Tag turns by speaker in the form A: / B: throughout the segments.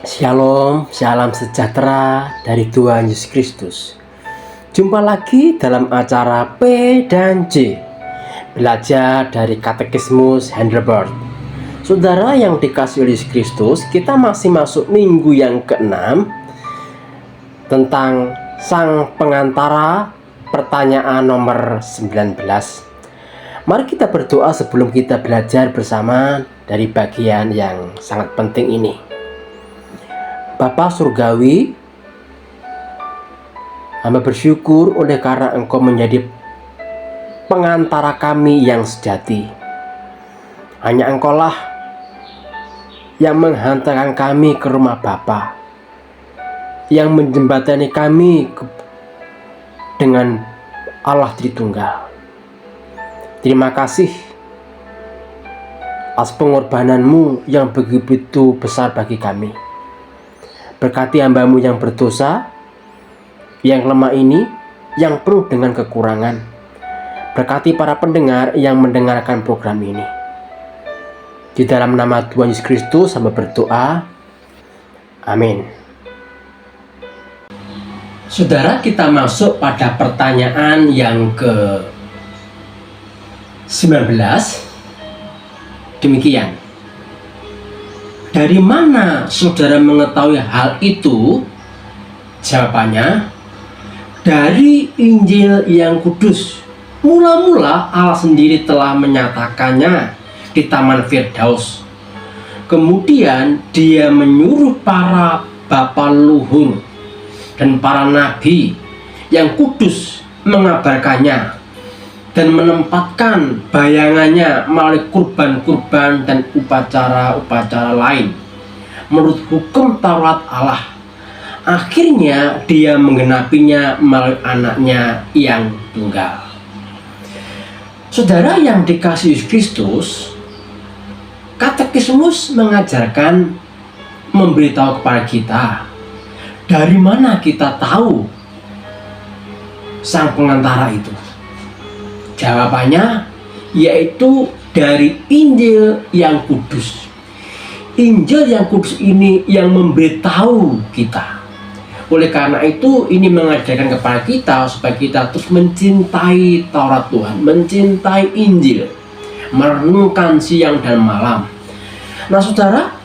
A: Shalom, salam sejahtera dari Tuhan Yesus Kristus. Jumpa lagi dalam acara P dan J, belajar dari Katekismus Heidelberg. Saudara yang dikasihi oleh Yesus Kristus, kita masih masuk minggu yang ke-6 tentang Sang Pengantara, pertanyaan nomor 19. Mari kita berdoa sebelum kita belajar bersama dari bagian yang sangat penting ini. Bapa Surgawi, hamba bersyukur oleh karena Engkau menjadi pengantara kami yang sejati. Hanya Engkaulah yang menghantarkan kami ke rumah Bapa, yang menjembatani kami dengan Allah Tritunggal. Terima kasih atas pengorbananmu yang begitu besar bagi kami. Berkati hamba-Mu yang berdosa, yang lemah ini, yang penuh dengan kekurangan. Berkati para pendengar yang mendengarkan program ini. Di dalam nama Tuhan Yesus Kristus, hamba berdoa. Amin. Saudara, kita masuk pada pertanyaan yang ke-19. Demikian. Dari mana saudara mengetahui hal itu? Jawabannya, dari Injil yang kudus. Mula-mula Allah sendiri telah menyatakannya di Taman Firdaus. Kemudian Dia menyuruh para bapa leluhur dan para nabi yang kudus mengabarkannya dan menempatkan bayangannya melalui kurban-kurban dan upacara-upacara lain menurut hukum Taurat Allah. Akhirnya Dia menggenapinya melalui anaknya yang tunggal. Saudara yang dikasihi Kristus, Katekismus mengajarkan, memberitahu kepada kita, dari mana kita tahu Sang Pengantara itu? Jawabannya yaitu dari Injil yang kudus. Injil yang kudus ini yang memberitahu kita. Oleh karena itu ini mengajarkan kepada kita supaya kita terus mencintai Taurat Tuhan, mencintai Injil, merenungkan siang dan malam. Nah saudara,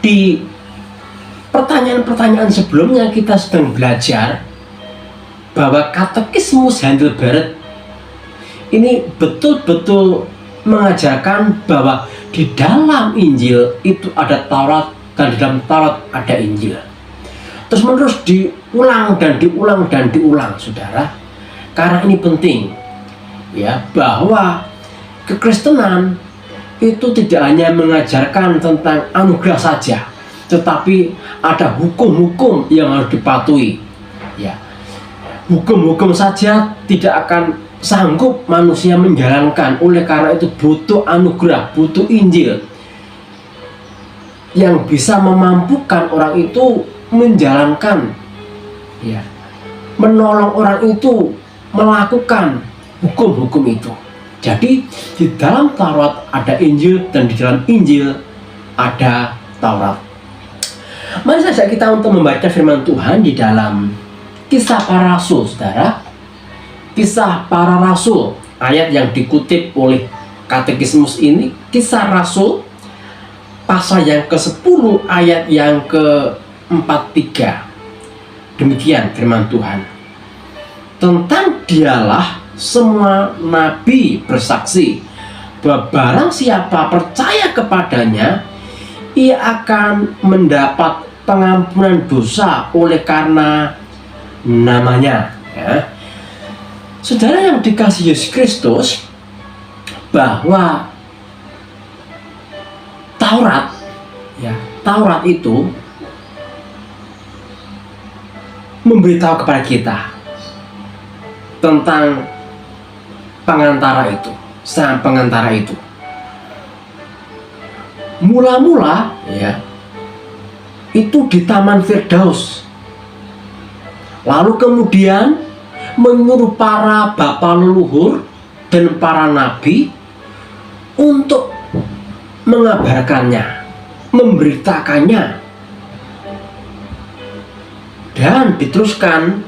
A: di pertanyaan-pertanyaan sebelumnya kita sedang belajar bahwa Katekismus Heidelberg ini betul-betul mengajarkan bahwa di dalam Injil itu ada Taurat dan di dalam Taurat ada Injil. Terus menerus diulang dan diulang dan diulang, saudara. Karena ini penting, ya, bahwa kekristenan itu tidak hanya mengajarkan tentang anugerah saja, tetapi ada hukum-hukum yang harus dipatuhi. Ya, hukum-hukum saja tidak akan sanggup manusia menjalankan. Oleh karena itu butuh anugerah, butuh Injil yang bisa memampukan orang itu menjalankan, ya, menolong orang itu melakukan hukum-hukum itu. Jadi di dalam Taurat ada Injil dan di dalam Injil ada Taurat. Mari saja kita untuk membaca firman Tuhan di dalam Kisah Para Rasul, saudara. Kisah Para Rasul, ayat yang dikutip oleh Katekismus ini, Kisah Rasul pasal yang ke-10 ayat yang ke-43. Demikian firman Tuhan. Tentang Dialah semua nabi bersaksi bahwa barang siapa percaya kepadanya, ia akan mendapat pengampunan dosa oleh karena namanya, ya. Saudara yang dikasihi Yesus Kristus, bahwa Taurat, ya, Taurat itu memberitahu kepada kita tentang pengantara itu, Sang Pengantara itu. Mula-mula, ya, itu di Taman Firdaus. Lalu kemudian menyuruh para bapa leluhur dan para nabi untuk mengabarkannya, memberitakannya Dan diteruskan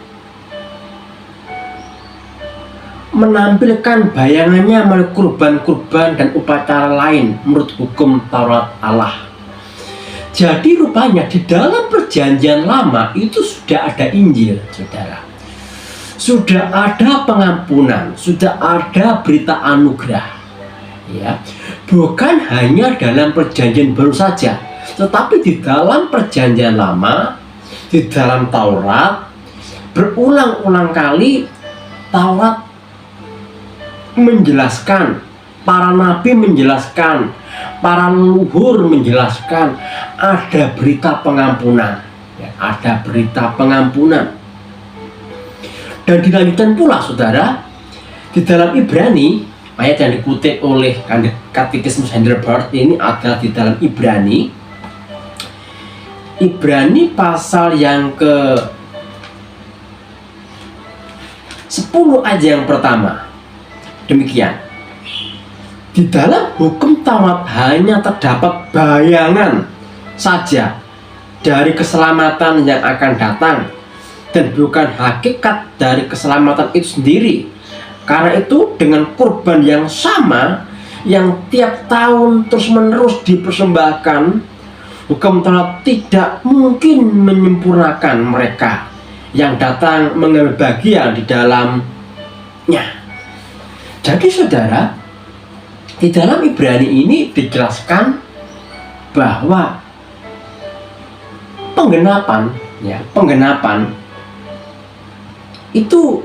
A: menampilkan bayangannya melalui kurban-kurban dan upacara lain menurut hukum Taurat Allah. Jadi rupanya di dalam perjanjian lama itu sudah ada Injil, saudara. Sudah ada pengampunan, sudah ada berita anugerah. Ya, bukan hanya dalam perjanjian baru saja, tetapi di dalam perjanjian lama, di dalam Taurat, berulang-ulang kali Taurat menjelaskan, para nabi menjelaskan, para leluhur menjelaskan ada berita pengampunan, ya, ada berita pengampunan. Dan dilanjutkan pula, saudara, di dalam Ibrani, ayat yang dikutip oleh Katekismus Heidelberg ini adalah di dalam Ibrani pasal yang ke 10 ayat yang pertama. Demikian, di dalam hukum Taurat hanya terdapat bayangan saja dari keselamatan yang akan datang, dan bukan hakikat dari keselamatan itu sendiri. Karena itu dengan kurban yang sama yang tiap tahun terus-menerus dipersembahkan, hukum Taurat tidak mungkin menyempurnakan mereka yang datang mengambil bagian di dalamnya. Jadi saudara, di dalam Ibrani ini dijelaskan bahwa penggenapan itu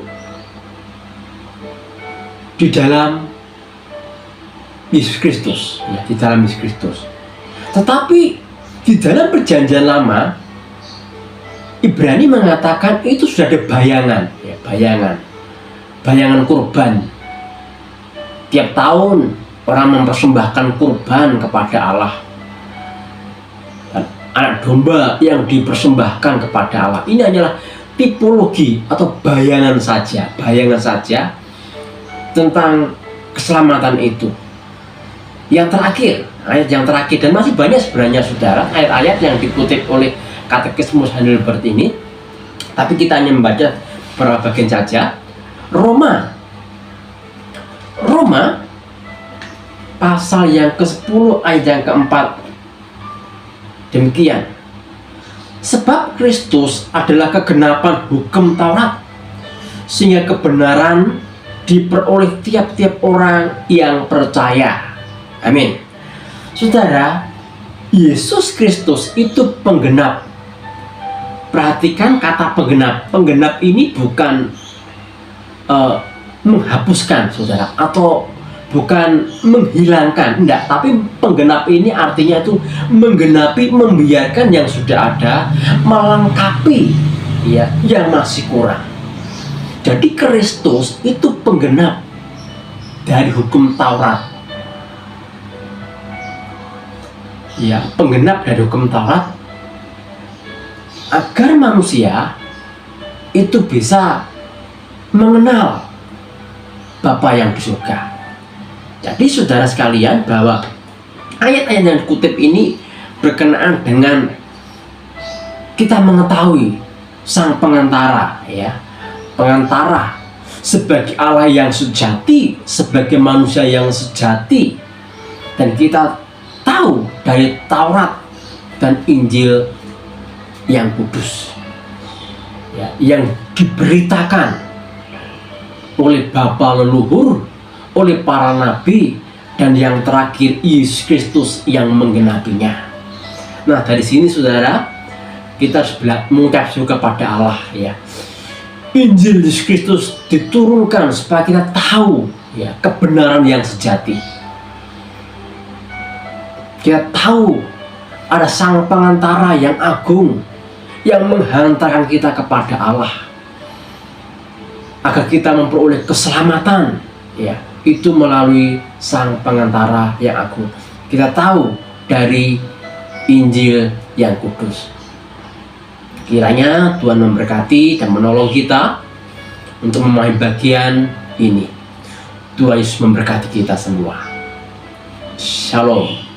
A: di dalam Yesus Kristus, ya, di dalam Yesus Kristus. Tetapi di dalam perjanjian lama, Ibrani mengatakan itu sudah ada bayangan, ya, bayangan kurban. Tiap tahun orang mempersembahkan kurban kepada Allah, dan anak domba yang dipersembahkan kepada Allah. Ini hanyalah tipologi atau bayangan saja tentang keselamatan itu. Yang terakhir, ayat yang terakhir, dan masih banyak sebenarnya saudara ayat-ayat yang dikutip oleh Katekismus Heidelberg ini, tapi kita hanya membaca beberapa bagian saja. Roma pasal yang ke-10 ayat yang ke-4. Demikian, sebab Kristus adalah kegenapan hukum Taurat, sehingga kebenaran diperoleh tiap-tiap orang yang percaya. Amin. Saudara, Yesus Kristus itu penggenap. Perhatikan kata penggenap. Penggenap ini bukan menghapuskan, saudara, atau bukan menghilangkan, enggak, tapi penggenap ini artinya itu menggenapi, membiarkan yang sudah ada, melengkapi, ya, yang masih kurang. Jadi Kristus itu penggenap dari hukum Taurat, ya, penggenap dari hukum Taurat, agar manusia itu bisa mengenal Bapa yang di surga. Jadi saudara sekalian, bahwa ayat-ayat yang dikutip ini berkenaan dengan kita mengetahui sang pengantara, ya, pengantara sebagai Allah yang sejati, sebagai manusia yang sejati. Dan kita tahu dari Taurat dan Injil yang kudus, ya, yang diberitakan oleh Bapa leluhur, oleh para nabi, dan yang terakhir Yesus Kristus yang menggenapinya. Nah, dari sini saudara, kita harus mengucap syukur kepada Allah, ya. Injil Yesus Kristus diturunkan supaya kita tahu, ya, kebenaran yang sejati. Kita tahu ada sang pengantara yang agung yang menghantarkan kita kepada Allah, agar kita memperoleh keselamatan, ya, itu melalui sang pengantara yang agung. Kita tahu dari Injil yang kudus. Kiranya Tuhan memberkati dan menolong kita untuk memahami bagian ini. Tuhan Yesus memberkati kita semua. Shalom.